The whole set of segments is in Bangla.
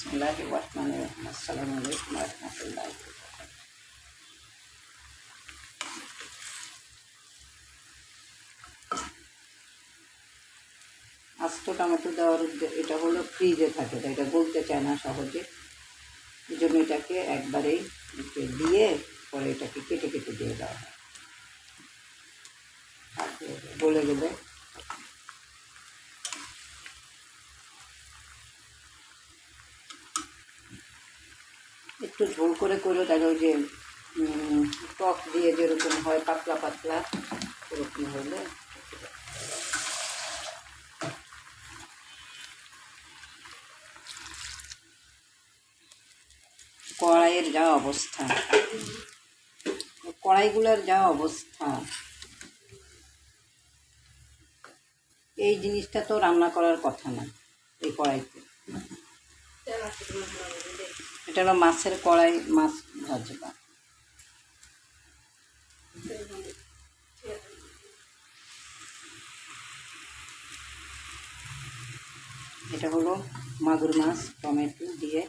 বিসমিল্লাহির রহমানির রহিম। আসসালামু আলাইকুম ওয়া রাহমাতুল্লাহি ওয়া বারাকাতুহু। আস্ত টমেটো দেওয়ার এটা হলো ফ্রিজে থাকে, তাই এটা গলতে চায় না সহজে। এই জন্য এটাকে একবারেই দিয়ে পরে এটাকে কেটে কেটে দিয়ে দেওয়া হয়, গলে গেলে। একটু ঝোল করে করলে তাহলে ওই যে টক দিয়ে যেরকম হয় পাতলা পাতলা, এরকম হলে কড়াইয়ের যা অবস্থা, কড়াইগুলোর যা অবস্থা, এই জিনিসটা তো রান্না করার কথা না এই কড়াইতে। এটা হলো মাছের কড়াই, মাছ ভাজবা। এটা হলো মাগুর মাছ টমেটো দিয়ে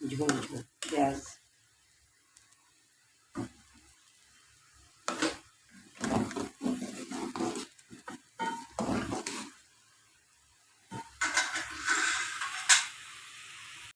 ঝোল ঝোল পেঁয়াজ